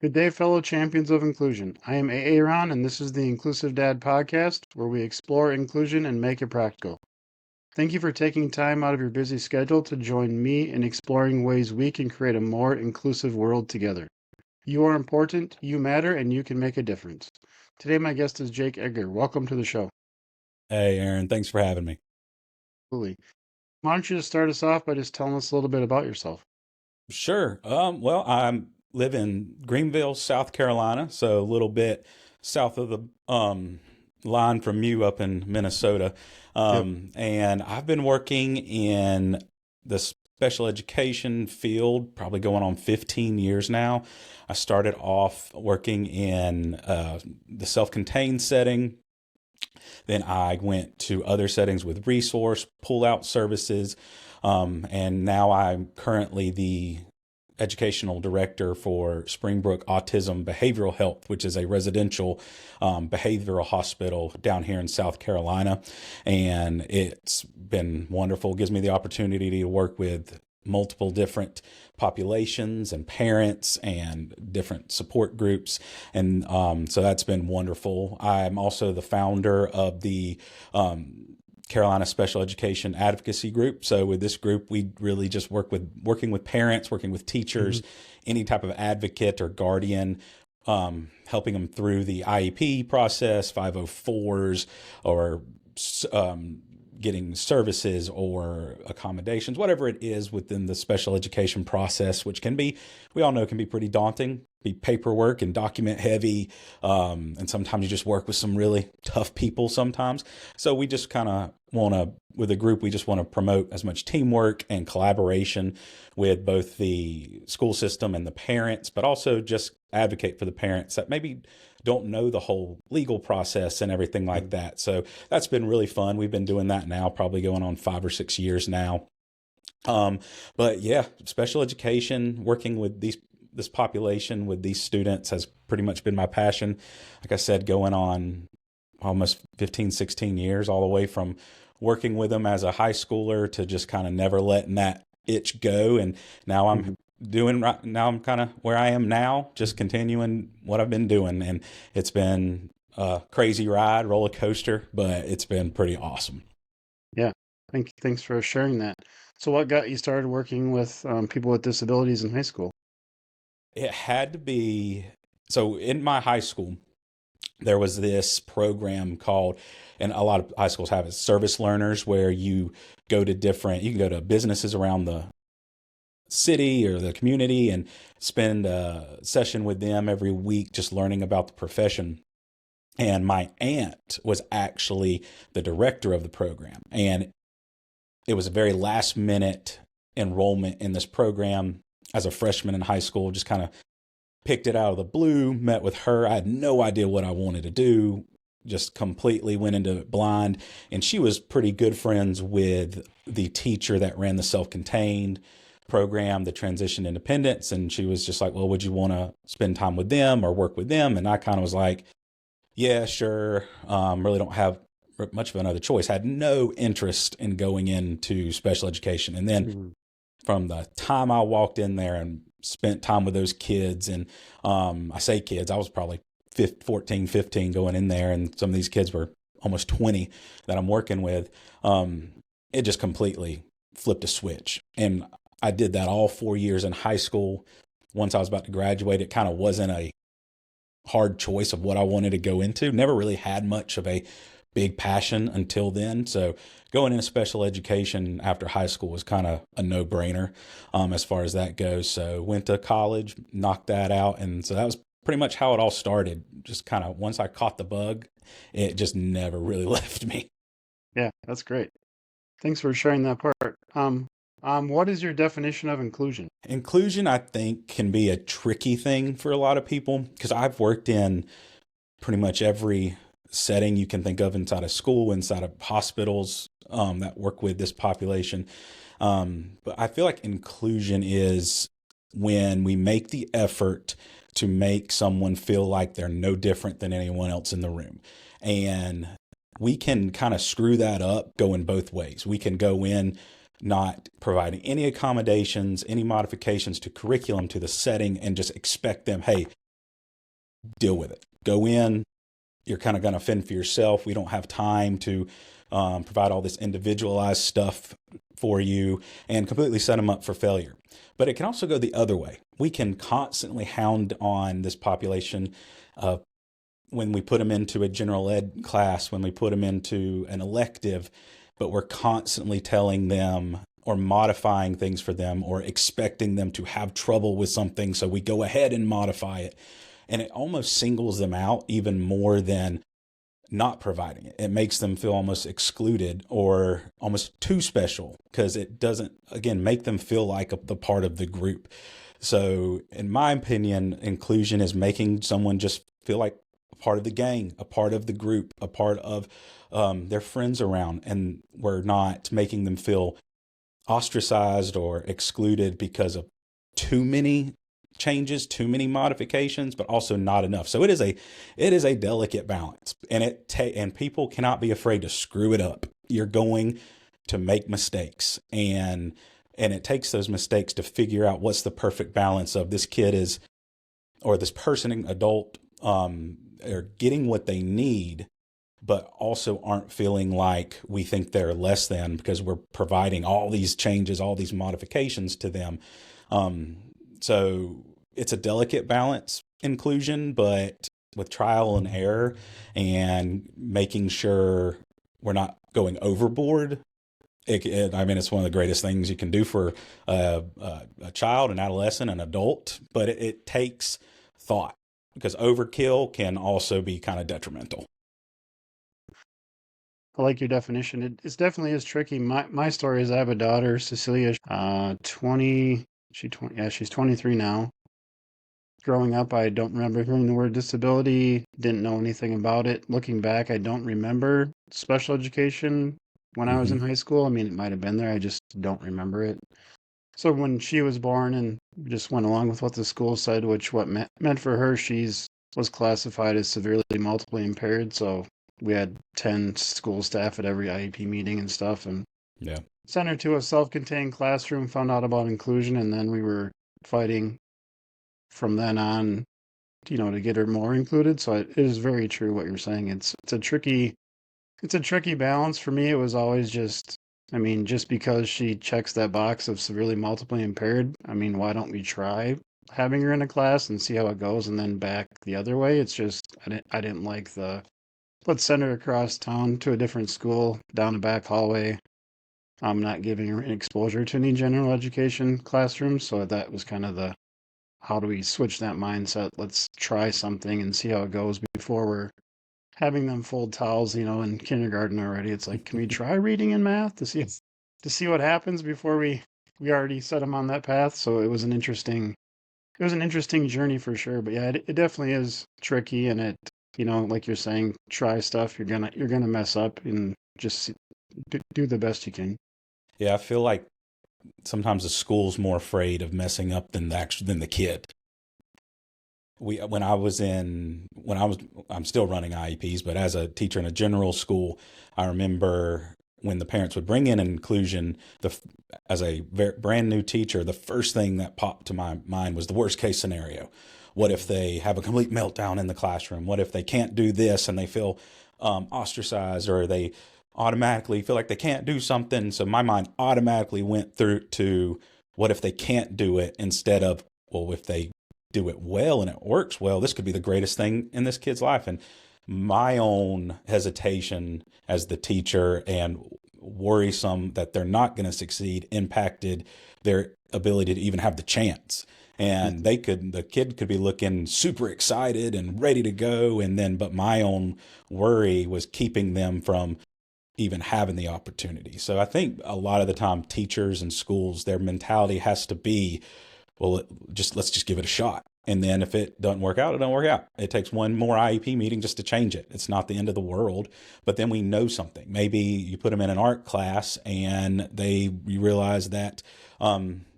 Good day, fellow champions of inclusion. I am Aaron, and this is the Inclusive Dad podcast, where we explore inclusion and make it practical. Thank you for taking time out of your busy schedule to join me in exploring ways we can create a more inclusive world together. You are important, you matter, and you can make a difference. Today, my guest is Jake Edgar. Welcome to the show. Hey, Aaron, thanks for having me. Absolutely. Why don't you just start us off by just telling us a little bit about yourself? Sure. Well, I live in Greenville, South Carolina, so a little bit south of the line from you up in Minnesota. Yep. And I've been working in the special education field probably going on 15 years now. I started off working in the self-contained setting. Then I went to other settings with resource pull-out services. And now I'm currently the educational director for Springbrook Autism Behavioral Health, which is a residential behavioral hospital down here in South Carolina. And it's been wonderful. It gives me the opportunity to work with multiple different populations and parents and different support groups. And so that's been wonderful. I'm also the founder of the Carolina Special Education Advocacy Group. So with this group, we really just working with parents, working with teachers, any type of advocate or guardian, helping them through the IEP process, 504s, or getting services or accommodations, whatever it is within the special education process, which can be, we all know, can be pretty daunting, be paperwork and document heavy. And sometimes you just work with some really tough people sometimes. So we just kind of want to, with a group, we just want to promote as much teamwork and collaboration with both the school system and the parents, but also just advocate for the parents that maybe don't know the whole legal process and everything like that. So that's been really fun. We've been doing that now, probably going on 5 or 6 years now. But yeah, special education, working with this population with these students has pretty much been my passion. Like I said, going on almost 15, 16 years, all the way from working with them as a high schooler to just kind of never letting that itch go. And now I'm kind of where I am now, just continuing what I've been doing. And it's been a crazy ride, roller coaster, but it's been pretty awesome. Yeah. Thanks for sharing that. So, what got you started working with people with disabilities in high school? It had to be, so in my high school, there was this program called, and a lot of high schools have it, service learners, where you you can go to businesses around the city or the community and spend a session with them every week, just learning about the profession. And my aunt was actually the director of the program. And it was a very last minute enrollment in this program as a freshman in high school, just kind of picked it out of the blue, met with her. I had no idea what I wanted to do, just completely went into it blind. And she was pretty good friends with the teacher that ran the self-contained program, the transition independence. And she was just like, well, would you want to spend time with them or work with them? And I kind of was like, yeah, sure. Really don't have much of another choice. Had no interest in going into special education. And then Mhm. from the time I walked in there and spent time with those kids, and I say kids, I was probably 14, 15 going in there, and some of these kids were almost 20 that I'm working with. It just completely flipped a switch. And I did that all 4 years in high school. Once I was about to graduate, it kind of wasn't a hard choice of what I wanted to go into. Never really had much of a big passion until then. So going into special education after high school was kind of a no-brainer as far as that goes. So went to college, knocked that out. And so that was pretty much how it all started. Just kind of once I caught the bug, it just never really left me. Yeah, that's great. Thanks for sharing that part. What is your definition of inclusion? Inclusion, I think, can be a tricky thing for a lot of people because I've worked in pretty much every setting you can think of inside of school, inside of hospitals that work with this population. But I feel like inclusion is when we make the effort to make someone feel like they're no different than anyone else in the room. And we can kind of screw that up going both ways. We can go in not providing any accommodations, any modifications to curriculum, to the setting, and just expect them, hey, deal with it. Go in, you're kind of going to fend for yourself. We don't have time to provide all this individualized stuff for you and completely set them up for failure. But it can also go the other way. We can constantly hound on this population when we put them into a general ed class, when we put them into an elective, but we're constantly telling them or modifying things for them or expecting them to have trouble with something. So we go ahead and modify it. And it almost singles them out even more than not providing it. It makes them feel almost excluded or almost too special because it doesn't, again, make them feel like the part of the group. So in my opinion, inclusion is making someone just feel like a part of the gang, a part of the group, a part of their friends around. And we're not making them feel ostracized or excluded because of too many changes, too many modifications, but also not enough. So it is a delicate balance, and and people cannot be afraid to screw it up. You're going to make mistakes, and it takes those mistakes to figure out what's the perfect balance of this kid is, or this person, adult, are getting what they need, but also aren't feeling like we think they're less than because we're providing all these changes, all these modifications to them. So it's a delicate balance, inclusion, but with trial and error and making sure we're not going overboard. I mean, it's one of the greatest things you can do for a child, an adolescent, an adult, but it takes thought because overkill can also be kind of detrimental. I like your definition. It definitely is tricky. My story is I have a daughter, Cecilia, 20, she's 23 now. Growing up, I don't remember hearing the word disability, didn't know anything about it. Looking back, I don't remember special education when I was in Hmm. high school. I mean, it might have been there, I just don't remember it. So when she was born and just went along with what the school said, which what meant for her, she's was classified as severely multiply impaired. So we had 10 school staff at every IEP meeting and stuff, and Yeah. sent her to a self-contained classroom, found out about inclusion, and then we were fighting from then on, to get her more included. So it is very true what you're saying. It's a tricky balance. For me, it was always just, I mean, just because she checks that box of severely multiply impaired, I mean, why don't we try having her in a class and see how it goes and then back the other way? It's just, I didn't like the, let's send her across town to a different school down a back hallway. I'm not giving her exposure to any general education classrooms. So that was kind of the, how do we switch that mindset? Let's try something and see how it goes before we're having them fold towels, in kindergarten already. It's like, can we try reading and math to see what happens before we already set them on that path? So it was an interesting journey for sure. But yeah, it definitely is tricky, and like you're saying, try stuff. You're gonna mess up, and just do the best you can. Yeah, I feel like sometimes the school's more afraid of messing up than the kid. I'm still running IEPs, but as a teacher in a general school, I remember when the parents would bring in an inclusion, as a brand new teacher, the first thing that popped to my mind was the worst case scenario. What if they have a complete meltdown in the classroom? What if they can't do this and they feel ostracized, or they automatically feel like they can't do something? So my mind automatically went through to what if they can't do it, instead of, well, if they do it well and it works well, this could be the greatest thing in this kid's life. And my own hesitation as the teacher and worrisome that they're not going to succeed impacted their ability to even have the chance. And the kid could be looking super excited and ready to go. But my own worry was keeping them from even having the opportunity. So I think a lot of the time teachers and schools, their mentality has to be, well, let's just give it a shot. And then if it doesn't work out, it don't work out. It takes one more IEP meeting just to change it. It's not the end of the world. But then we know something. Maybe you put them in an art class and you realize that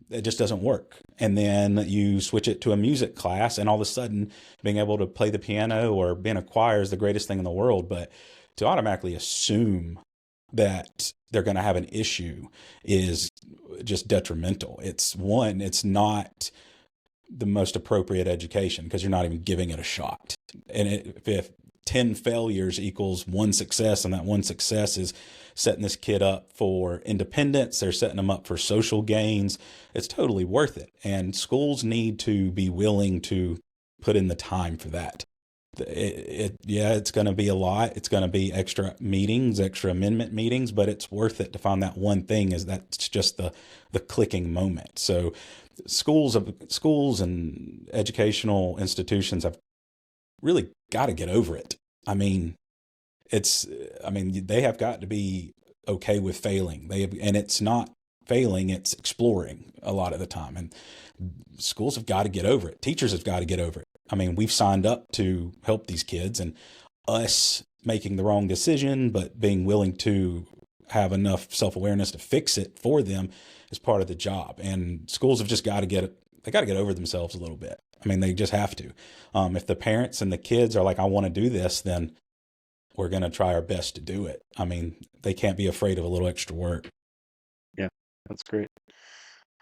it just doesn't work. And then you switch it to a music class, and all of a sudden being able to play the piano or be in a choir is the greatest thing in the world. But to automatically assume that they're going to have an issue is just detrimental. It's not the most appropriate education because you're not even giving it a shot. And if 10 failures equals one success, and that one success is setting this kid up for independence, they're setting them up for social gains, it's totally worth it. And schools need to be willing to put in the time for that. Yeah, it's going to be a lot. It's going to be extra meetings, extra amendment meetings, but it's worth it to find that one thing is that's just the clicking moment. So schools and educational institutions have really got to get over it. I mean, they have got to be okay with failing. And it's not failing, it's exploring a lot of the time. And schools have got to get over it. Teachers have got to get over it. I mean, we've signed up to help these kids, and us making the wrong decision, but being willing to have enough self-awareness to fix it for them is part of the job. And schools have just got to they got to get over themselves a little bit. I mean, they just have to. If the parents and the kids are like, I want to do this, then we're going to try our best to do it. I mean, they can't be afraid of a little extra work. Yeah, that's great.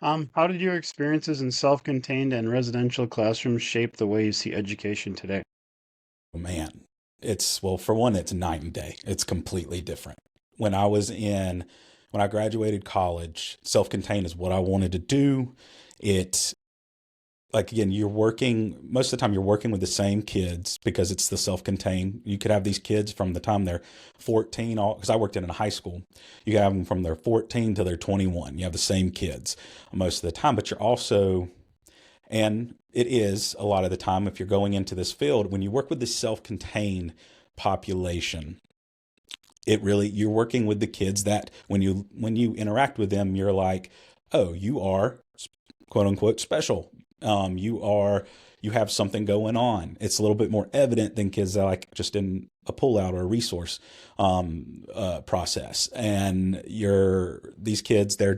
How did your experiences in self-contained and residential classrooms shape the way you see education today? Oh, man, well, for one, it's night and day. It's completely different. When I graduated college, self-contained is what I wanted to do. Like, again, most of the time you're working with the same kids because it's the self-contained. You could have these kids from the time they're 14, because I worked in a high school. You have them from they're 14 to they're 21. You have the same kids most of the time, but and it is a lot of the time, if you're going into this field, when you work with the self-contained population, you're working with the kids that when you interact with them, you're like, oh, you are quote unquote special. You have something going on. It's a little bit more evident than kids that are like just in a pullout or a resource process. And these kids, they're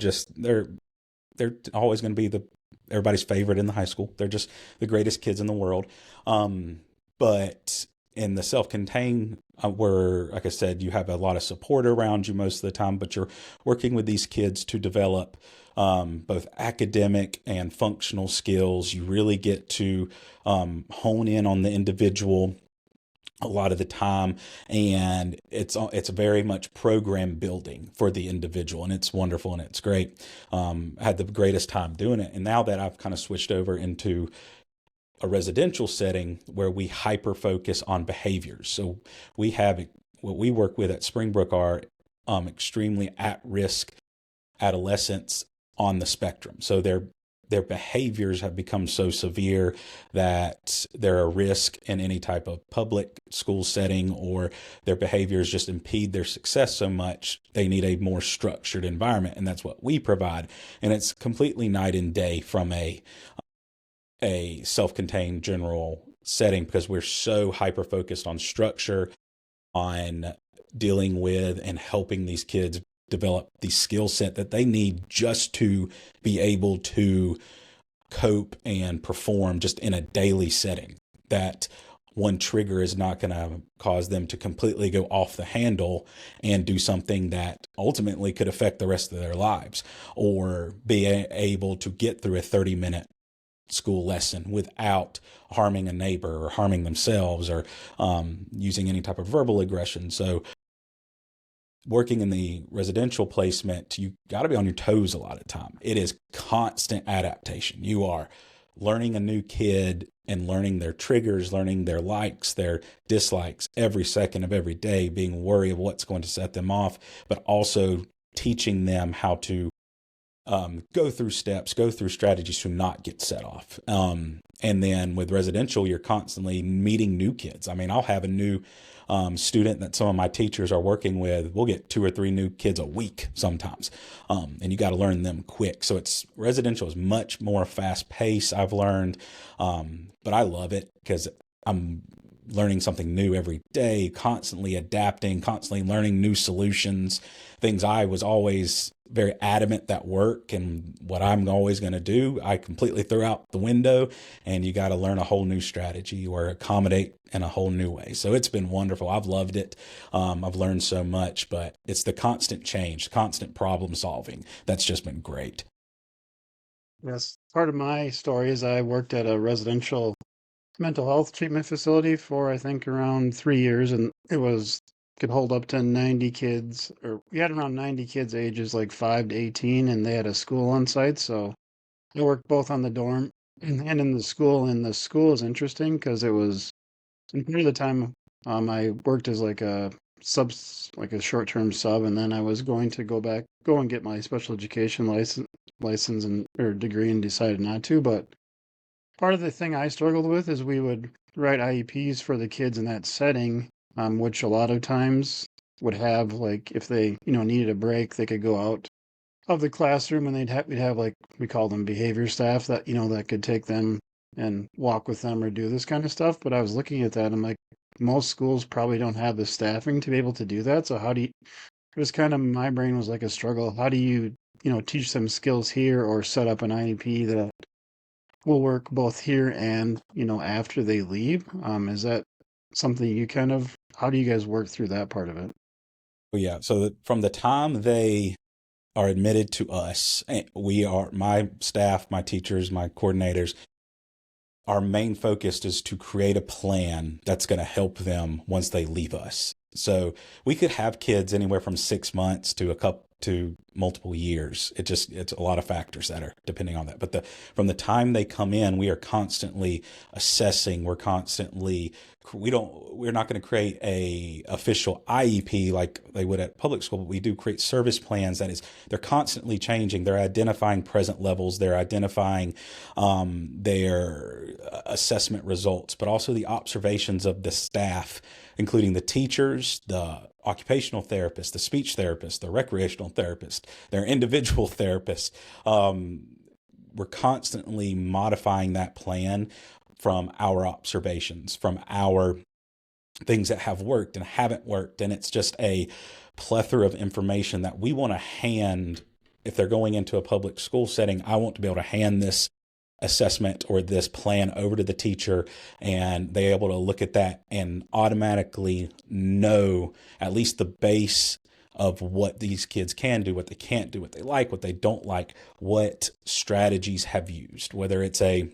always going to be everybody's favorite in the high school. They're just the greatest kids in the world. But in the self-contained, where, like I said, you have a lot of support around you most of the time, but you're working with these kids to develop both academic and functional skills. You really get to hone in on the individual a lot of the time, and it's very much program building for the individual, and it's wonderful and it's great. I had the greatest time doing it, and now that I've kind of switched over into a residential setting where we hyper focus on behaviors. So we have what we work with at Springbrook are extremely at risk adolescents on the spectrum. So their behaviors have become so severe that they're a risk in any type of public school setting, or their behaviors just impede their success so much they need a more structured environment. And that's what we provide. And it's completely night and day from a self-contained general setting, because we're so hyper focused on structure, on dealing with and helping these kids develop the skill set that they need just to be able to cope and perform just in a daily setting. That one trigger is not going to cause them to completely go off the handle and do something that ultimately could affect the rest of their lives, or be able to get through a 30-minute school lesson without harming a neighbor or harming themselves, or using any type of verbal aggression. So working in the residential placement, you got to be on your toes a lot of the time. It is constant adaptation. You are learning a new kid and learning their triggers, learning their likes, their dislikes every second of every day, being worried of what's going to set them off, but also teaching them how to go through steps, go through strategies to not get set off. And then with residential, you're constantly meeting new kids. I mean, I'll have a new student that some of my teachers are working with. We'll get 2 or 3 new kids a week sometimes. And you got to learn them quick. So residential is much more fast paced, I've learned. But I love it because I'm learning something new every day, constantly adapting, constantly learning new solutions, things I was always very adamant that work and what I'm always going to do, I completely threw out the window, and you got to learn a whole new strategy or accommodate in a whole new way. So it's been wonderful. I've loved it. I've learned so much, but it's the constant change, constant problem solving. That's just been great. Yes. Part of my story is I worked at a residential mental health treatment facility for I think around 3 years, and it was could hold up to 90 kids, or we had around 90 kids ages like 5 to 18, and they had a school on site. So I worked both on the dorm and in the school. And the school is interesting because it was, and part of the time, I worked as like a sub, like a short-term sub, and then I was going to go and get my special education license and or degree, and decided not to. But part of the thing I struggled with is we would write IEPs for the kids in that setting, which a lot of times would have like if they needed a break, they could go out of the classroom, and we'd have like we call them behavior staff that that could take them and walk with them or do this kind of stuff. But I was looking at that, I'm like, most schools probably don't have the staffing to be able to do that. So how do you? It was kind of, my brain was like a struggle. How do you teach them skills here or set up an IEP that will work both here and after they leave? Is that something you kind of? How do you guys work through that part of it? Well, yeah. So from the time they are admitted to us, we are, my staff, my teachers, my coordinators, our main focus is to create a plan that's going to help them once they leave us. So we could have kids anywhere from 6 months to a couple to multiple years. It's a lot of factors that are depending on that. But from the time they come in, we are constantly assessing. We're not going to create a official IEP like they would at public school, but we do create service plans. That is, they're constantly changing. They're identifying present levels. They're identifying their assessment results, but also the observations of the staff, including the teachers, the occupational therapist, the speech therapist, the recreational therapist, their individual therapists. We're constantly modifying that plan from our observations, from our things that have worked and haven't worked. And it's just a plethora of information that we want to hand. If they're going into a public school setting, I want to be able to hand this assessment or this plan over to the teacher, and they're able to look at that and automatically know at least the base of what these kids can do, what they can't do, what they like, what they don't like, what strategies have used, whether it's a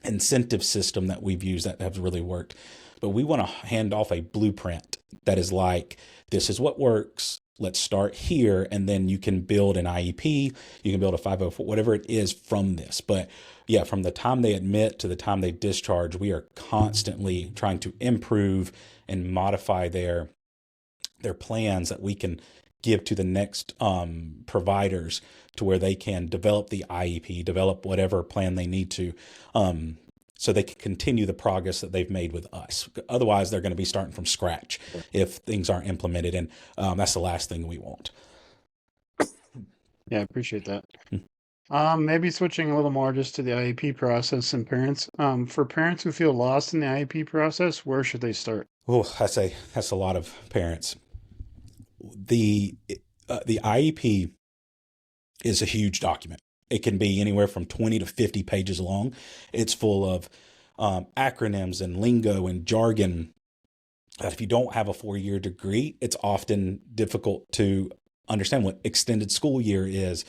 incentive system that we've used that have really worked. But we want to hand off a blueprint that is like, this is what works. Let's start here, and then you can build an IEP, you can build a 504, whatever it is from this. But yeah, from the time they admit to the time they discharge, we are constantly trying to improve and modify their plans that we can give to the next providers, to where they can develop the IEP, develop whatever plan they need to, so they can continue the progress that they've made with us. Otherwise, they're going to be starting from scratch if things aren't implemented. And that's the last thing we want. Yeah, I appreciate that. Maybe switching a little more just to the IEP process and parents. For parents who feel lost in the IEP process, where should they start? Oh, that's a lot of parents. The IEP is a huge document. It can be anywhere from 20 to 50 pages long. It's full of acronyms and lingo and jargon that if you don't have a 4-year degree, it's often difficult to understand what extended school year is,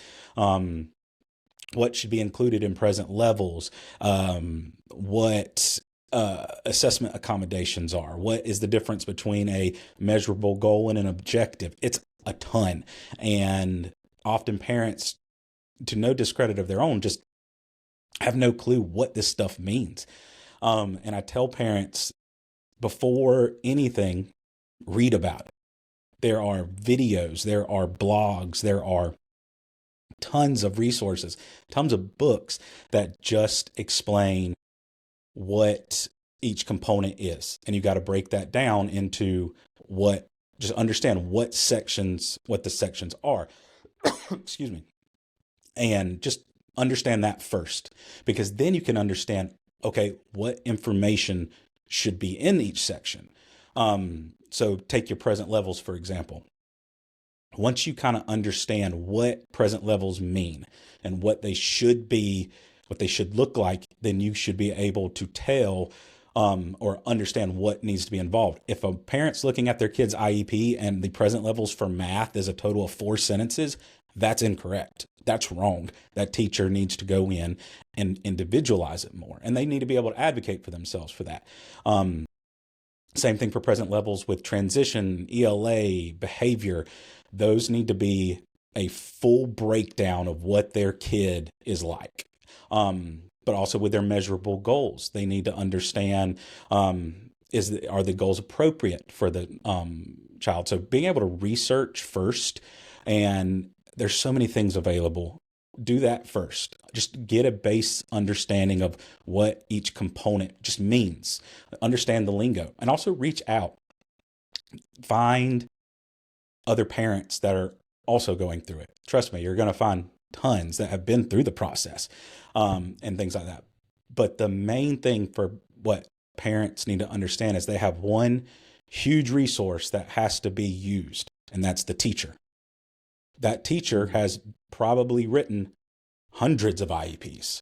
what should be included in present levels, what assessment accommodations are, what is the difference between a measurable goal and an objective. It's a ton. And often parents, to no discredit of their own, just have no clue what this stuff means. And I tell parents, before anything, read about it. There are videos, there are blogs, there are tons of resources, tons of books that just explain what each component is. And you got to break that down into just understand what the sections are. Excuse me. And just understand that first, because then you can understand, okay, what information should be in each section. So take your present levels, for example. Once you kind of understand what present levels mean and what they should be, what they should look like, then you should be able to tell or understand what needs to be involved. If a parent's looking at their kid's IEP and the present levels for math is a total of 4 sentences, that's incorrect. That's wrong. That teacher needs to go in and individualize it more. And they need to be able to advocate for themselves for that. Um, Same thing for present levels with transition, ELA, behavior. Those need to be a full breakdown of what their kid is like. But also with their measurable goals, they need to understand, are the goals appropriate for the child? So being able to research first, and there's so many things available. Do that first. Just get a base understanding of what each component just means. Understand the lingo, and also reach out. Find other parents that are also going through it. Trust me, you're going to find tons that have been through the process, and things like that. But the main thing for what parents need to understand is they have one huge resource that has to be used, and that's the teacher. That teacher has probably written hundreds of IEPs,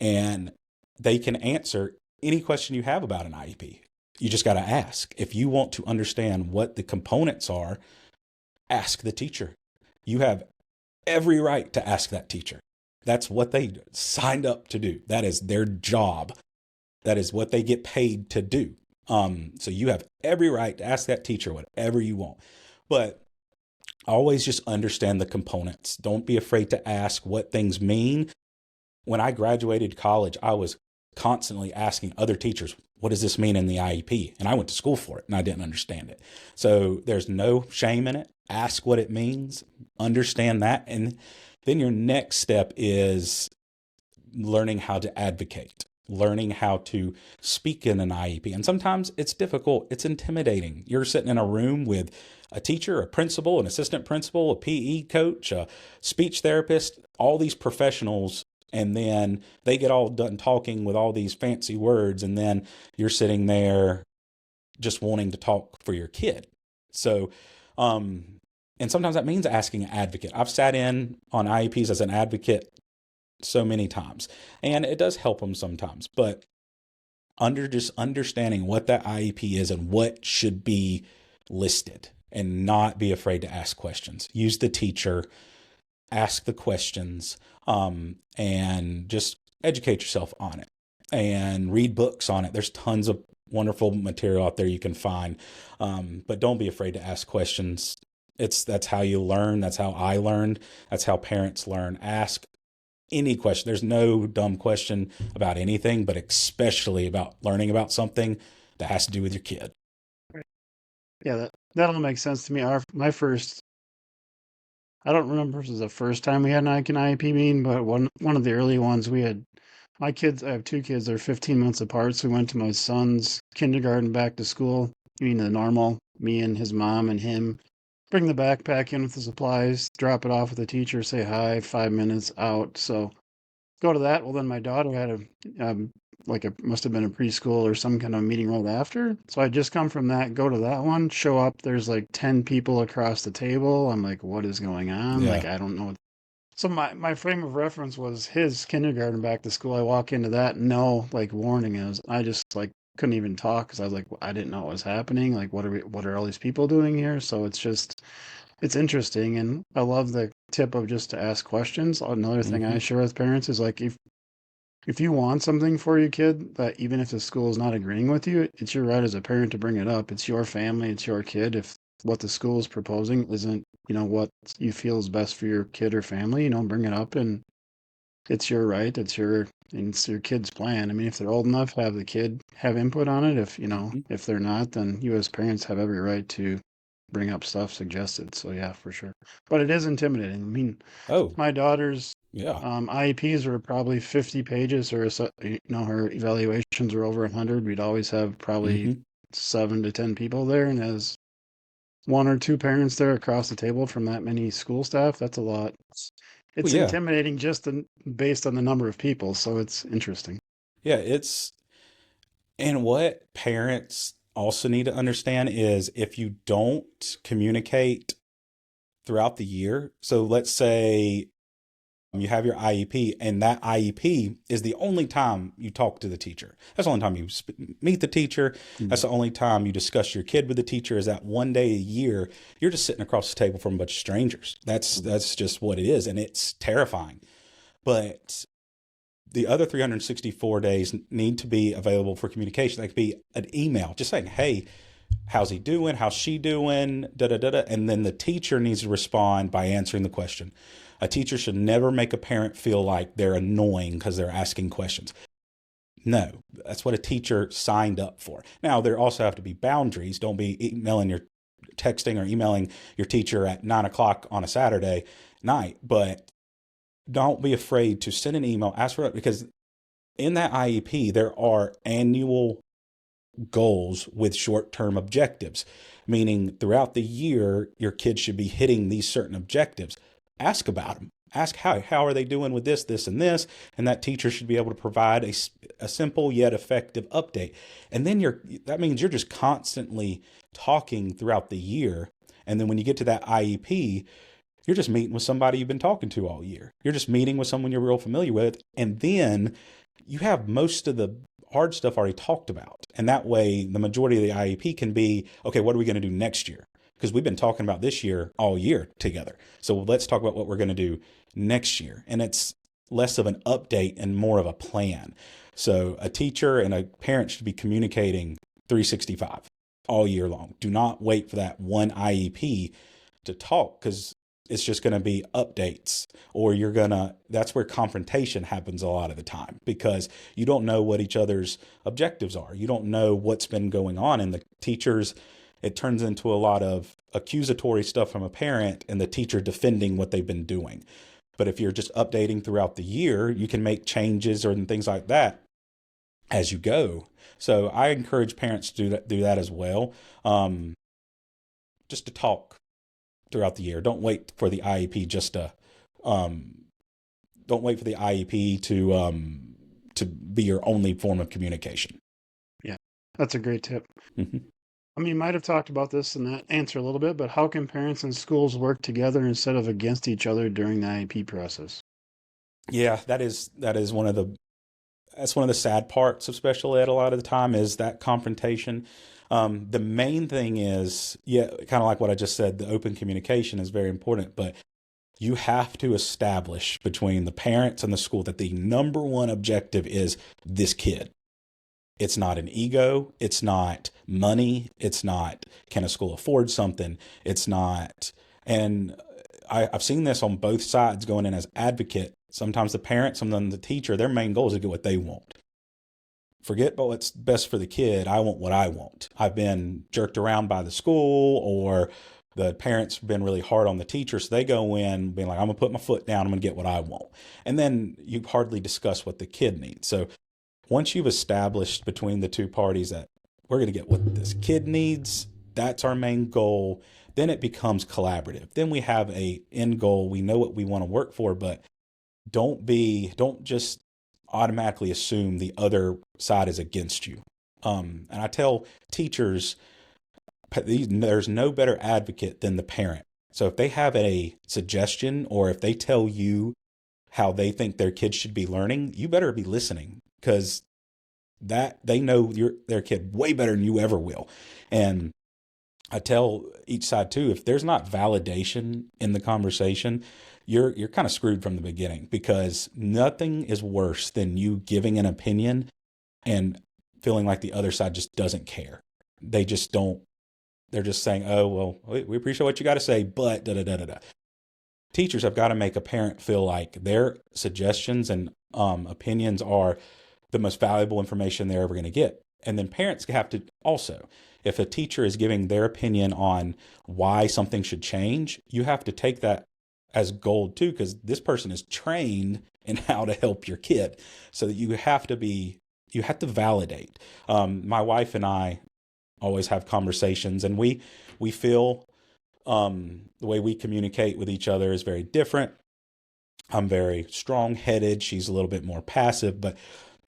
and they can answer any question you have about an IEP. You just got to ask. If you want to understand what the components are, ask the teacher. You have every right to ask that teacher. That's what they signed up to do. That is their job. That is what they get paid to do. So you have every right to ask that teacher whatever you want. But always just understand the components. Don't be afraid to ask what things mean. When I graduated college, I was constantly asking other teachers, what does this mean in the IEP? And I went to school for it and I didn't understand it. So there's no shame in it. Ask what it means, understand that. And then your next step is learning how to advocate, learning how to speak in an IEP. And sometimes it's difficult. It's intimidating. You're sitting in a room with a teacher, a principal, an assistant principal, a PE coach, a speech therapist, all these professionals. And then they get all done talking with all these fancy words. And then you're sitting there just wanting to talk for your kid. So, and sometimes that means asking an advocate. I've sat in on IEPs as an advocate so many times, and it does help them sometimes. But just understanding what that IEP is and what should be listed, and not be afraid to ask questions. Use the teacher, ask the questions, and just educate yourself on it and read books on it. There's tons of wonderful material out there you can find, but don't be afraid to ask questions. That's how you learn. That's how I learned. That's how parents learn. Ask any question. There's no dumb question about anything, but especially about learning about something that has to do with your kid. Yeah, that all makes sense to me. My first, I don't remember if it was the first time we had an IEP meeting, but one of the early ones we had. My kids, I have two kids. They're 15 months apart, so we went to my son's kindergarten back to school. The normal, me and his mom and him. Bring the backpack in with the supplies, drop it off with the teacher, say hi, 5 minutes out. So go to that. Well, then my daughter had must have been a preschool or some kind of meeting right after. So I just come from that, go to that one, show up. There's like 10 people across the table. I'm like, what is going on? Yeah. Like, I don't know. So my frame of reference was his kindergarten back to school. I walk into that, no like warning. I just like couldn't even talk because I was like, I didn't know what was happening. Like, what are all these people doing here? So it's interesting, and I love the tip of just to ask questions. Another thing I Mm-hmm. share with parents is like, if you want something for your kid, that even if the school is not agreeing with you, it's your right as a parent to bring it up. It's your family, it's your kid. If what the school is proposing isn't, what you feel is best for your kid or family, bring it up, and it's your right. It's your kid's plan. I mean, if they're old enough, have the kid have input on it. Mm-hmm. If they're not, then you as parents have every right to bring up stuff suggested. So yeah, for sure. But it is intimidating. I mean, Oh, my daughter's yeah. IEPs were probably 50 pages, or her evaluations were over 100. We'd always have probably Mm-hmm. 7 to 10 people there, and as one or two parents there across the table from that many school staff, that's a lot. Well, It's yeah. intimidating based on the number of people, so it's interesting. Yeah. And what parents also need to understand is if you don't communicate throughout the year, so let's say You have your IEP, and that IEP is the only time you talk to the teacher. That's the only time you meet the teacher. That's the only time you discuss your kid with the teacher. Is that one day a year you're just sitting across the table from a bunch of strangers. That's just what it is, and it's terrifying. But the other 364 days need to be available for communication. That could be an email, just saying, "Hey, how's he doing? How's she doing?" Da da da da. And then the teacher needs to respond by answering the question. A teacher should never make a parent feel like they're annoying because they're asking questions. No, that's what a teacher signed up for. Now, there also have to be boundaries. Don't be texting or emailing your teacher at 9 o'clock on a Saturday night, but don't be afraid to send an email, ask for it, because in that IEP, there are annual goals with short-term objectives, meaning throughout the year, your kids should be hitting these certain objectives. Ask about them. Ask how are they doing with this, and this, and that teacher should be able to provide a simple yet effective update. And then that means you're just constantly talking throughout the year. And then when you get to that IEP, you're just meeting with somebody you've been talking to all year. You're just meeting with someone you're real familiar with. And then you have most of the hard stuff already talked about. And that way, the majority of the IEP can be, okay, what are we going to do next year? Because we've been talking about this year all year together. So let's talk about what we're going to do next year. And it's less of an update and more of a plan. So a teacher and a parent should be communicating 365 all year long. Do not wait for that one IEP to talk, because it's just going to be updates, or that's where confrontation happens a lot of the time, because you don't know what each other's objectives are. You don't know what's been going on, and the teachers, it turns into a lot of accusatory stuff from a parent and the teacher defending what they've been doing. But if you're just updating throughout the year, you can make changes or things like that as you go. So I encourage parents to do that as well. Just to talk throughout the year. Don't wait for the IEP to be your only form of communication. Yeah, that's a great tip. Mm-hmm. I mean, you might have talked about this in that answer a little bit, but how can parents and schools work together instead of against each other during the IEP process? Yeah, that's one of the sad parts of special ed a lot of the time, is that confrontation. The main thing is, kind of like what I just said, the open communication is very important, but you have to establish between the parents and the school that the number one objective is this kid. It's not an ego. It's not money. It's not, can a school afford something? It's not. And I've seen this on both sides going in as advocate. Sometimes the parent, sometimes the teacher, their main goal is to get what they want. Forget about what's best for the kid. I want what I want. I've been jerked around by the school, or the parents been really hard on the teacher. So they go in being like, I'm going to put my foot down. I'm going to get what I want. And then you hardly discuss what the kid needs. So once you've established between the two parties that we're going to get what this kid needs, that's our main goal, then it becomes collaborative. Then we have a end goal. We know what we want to work for, but don't just automatically assume the other side is against you. And I tell teachers, there's no better advocate than the parent. So if they have a suggestion, or if they tell you how they think their kids should be learning, you better be listening, because that they know their kid way better than you ever will. And I tell each side too, if there's not validation in the conversation, you're kind of screwed from the beginning, because nothing is worse than you giving an opinion and feeling like the other side just doesn't care. They just don't. They're just saying, oh, well, we appreciate what you got to say, but da da da da da. Teachers have got to make a parent feel like their suggestions and opinions are the most valuable information they're ever going to get. And then parents have to also, if a teacher is giving their opinion on why something should change, you have to take that as gold too, because this person is trained in how to help your kid. So that you have to validate. My wife and I always have conversations, and we feel the way we communicate with each other is very different. I'm very strong-headed. She's a little bit more passive, but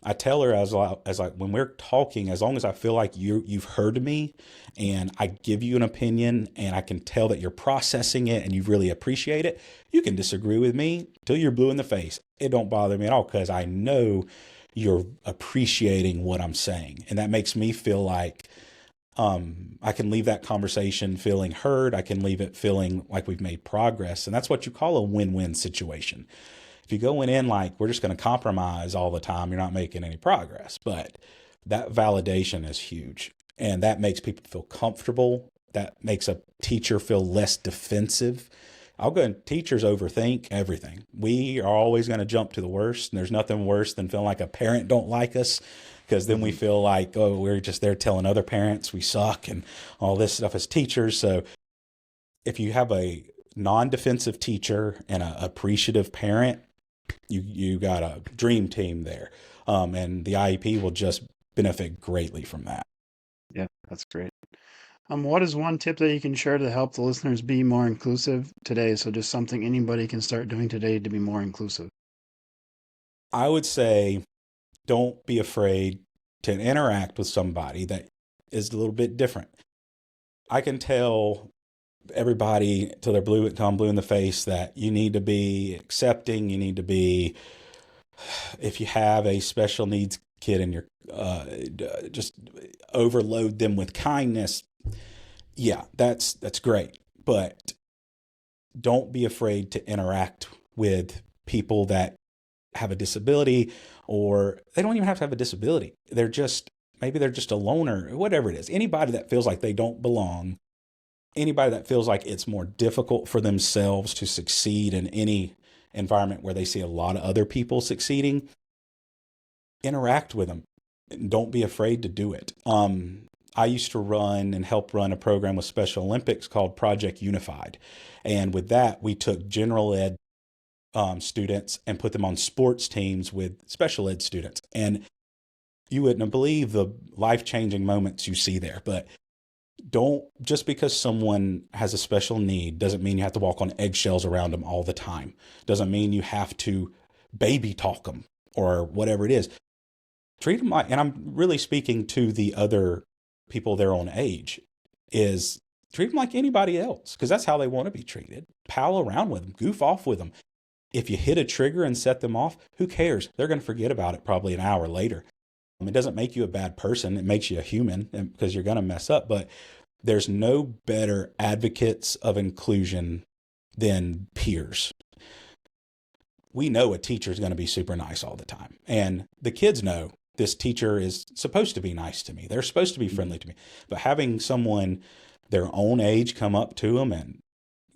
I tell her as like when we're talking, as long as I feel like you've heard me and I give you an opinion and I can tell that you're processing it and you really appreciate it, you can disagree with me till you're blue in the face. It don't bother me at all because I know you're appreciating what I'm saying. And that makes me feel like I can leave that conversation feeling heard. I can leave it feeling like we've made progress. And that's what you call a win-win situation. If you're going in like we're just going to compromise all the time, you're not making any progress. But that validation is huge. And that makes people feel comfortable. That makes a teacher feel less defensive. I'll go and teachers overthink everything. We are always going to jump to the worst. And there's nothing worse than feeling like a parent don't like us because then we feel like, oh, we're just there telling other parents we suck and all this stuff as teachers. So if you have a non-defensive teacher and an appreciative parent, you got a dream team there. And the IEP will just benefit greatly from that. Yeah, that's great. What is one tip that you can share to help the listeners be more inclusive today? So just something anybody can start doing today to be more inclusive. I would say don't be afraid to interact with somebody that is a little bit different. I can tell everybody till they're blue in the face that you need to be accepting. You need to be, if you have a special needs kid in your, just overload them with kindness. Yeah, that's great. But don't be afraid to interact with people that have a disability, or they don't even have to have a disability. Maybe they're just a loner, whatever it is. Anybody that feels like they don't belong, anybody that feels like it's more difficult for themselves to succeed in any environment where they see a lot of other people succeeding, interact with them. Don't be afraid to do it. I used to run and help run a program with Special Olympics called Project Unified. And with that, we took general ed students and put them on sports teams with special ed students. And you wouldn't believe the life-changing moments you see there. But don't, just because someone has a special need doesn't mean you have to walk on eggshells around them all the time. Doesn't mean you have to baby talk them or whatever it is. Treat them like, and I'm really speaking to the other people their own age, is treat them like anybody else because that's how they want to be treated. Pal around with them, goof off with them. If you hit a trigger and set them off, who cares? They're going to forget about it probably an hour later. It doesn't make you a bad person. It makes you a human because you're going to mess up. But there's no better advocates of inclusion than peers. We know a teacher is going to be super nice all the time. And the kids know this teacher is supposed to be nice to me. They're supposed to be friendly to me. But having someone their own age come up to them and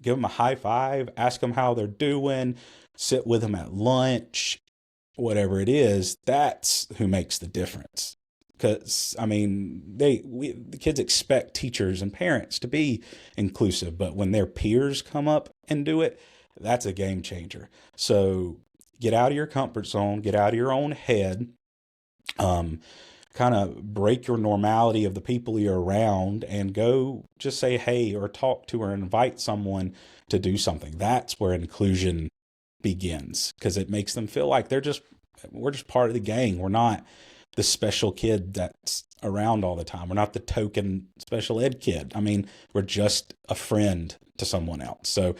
give them a high five, ask them how they're doing, sit with them at lunch, whatever it is, that's who makes the difference. Because, I mean, the kids expect teachers and parents to be inclusive, but when their peers come up and do it, that's a game changer. So get out of your comfort zone, get out of your own head, kind of break your normality of the people you're around and go just say hey or talk to or invite someone to do something. That's where inclusion begins because it makes them feel like we're just part of the gang. We're not the special kid that's around all the time. We're not the token special ed kid. I mean, we're just a friend to someone else. So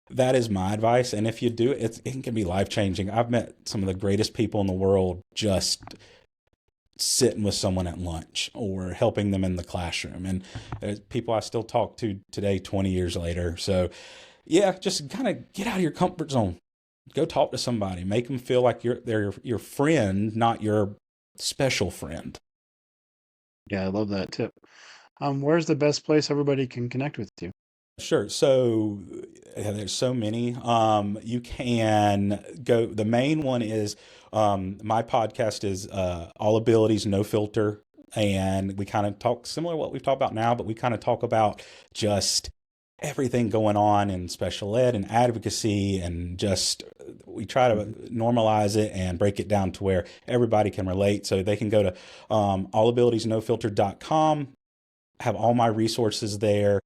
that is my advice. And if you do it, it can be life-changing. I've met some of the greatest people in the world just sitting with someone at lunch or helping them in the classroom. And there's people I still talk to today, 20 years later. So yeah, just kind of get out of your comfort zone. Go talk to somebody. Make them feel like they're your friend, not your special friend. Yeah, I love that tip. Where's the best place everybody can connect with you? Sure. So there's so many. You can go. The main one is my podcast is All Abilities No Filter, and we kind of talk similar to what we've talked about now, but we kind of talk about just everything going on in special ed and advocacy, and just we try to normalize it and break it down to where everybody can relate. So they can go to allabilitiesnofilter.com, have all my resources there,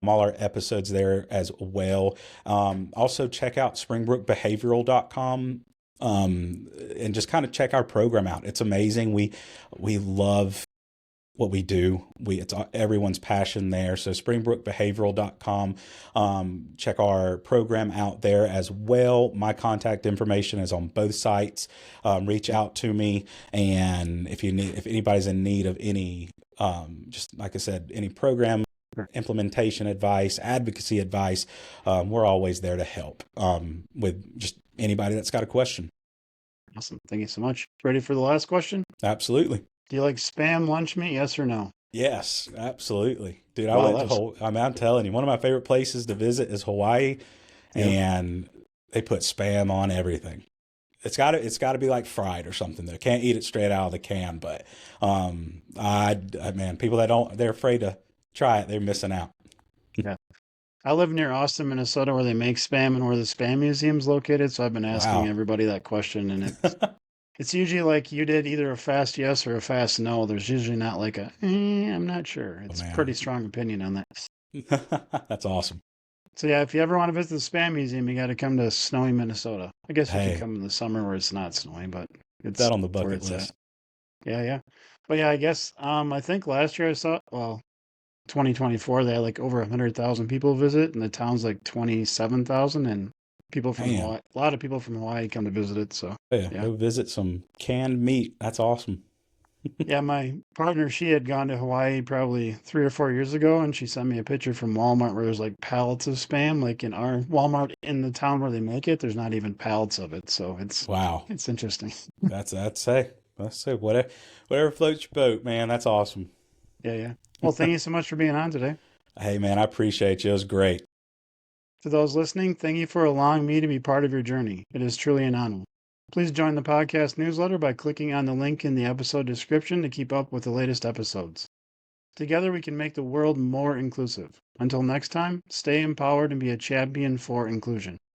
all our episodes there as well. Also check out springbrookbehavioral.com. and just kind of check our program out. It's amazing. We love what we do. It's everyone's passion there. So springbrookbehavioral.com. Check our program out there as well. My contact information is on both sites. Reach out to me, and if anybody's in need of any, just like I said, any program implementation advice, advocacy advice, we're always there to help with just anybody that's got a question. Awesome. Thank you so much. Ready for the last question? Absolutely. Do you like Spam lunch meat? Yes or no? Yes, absolutely. Dude, I Wow, went to Hawaii. I'm telling you, one of my favorite places to visit is Hawaii, Yep. and they put Spam on everything. It's got to be like fried or something. They can't eat it straight out of the can, but man, people they're afraid to try it. They're missing out. Yeah. I live near Austin, Minnesota, where they make Spam and where the Spam Museum's located. So I've been asking Wow. everybody that question, and it's usually like you did, either a fast yes or a fast no. There's usually not like I'm not sure. Oh, It's a man. pretty strong opinion on that. That's awesome. So yeah, if you ever want to visit the Spam Museum, you got to come to snowy Minnesota. I guess you could Hey, come in the summer where it's not snowy, but put it's that on the where bucket it's at. list. Yeah, yeah. But yeah, I guess I think last year I saw, well, 2024 they had like over 100,000 people visit, and the town's like 27,000, and people from Man, Hawaii, a lot of people from Hawaii come to visit it. So yeah, yeah. go visit some canned meat. That's awesome. Yeah, my partner, she had gone to Hawaii probably 3 or 4 years ago, and she sent me a picture from Walmart where there's like pallets of Spam. Like in our Walmart in the town where they make it, there's not even pallets of it. So Wow. it's interesting. That's whatever floats your boat, man. That's awesome. Yeah, yeah. Well, thank you so much for being on today. Hey, man, I appreciate you. It was great. To those listening, thank you for allowing me to be part of your journey. It is truly an honor. Please join the podcast newsletter by clicking on the link in the episode description to keep up with the latest episodes. Together, we can make the world more inclusive. Until next time, stay empowered and be a champion for inclusion.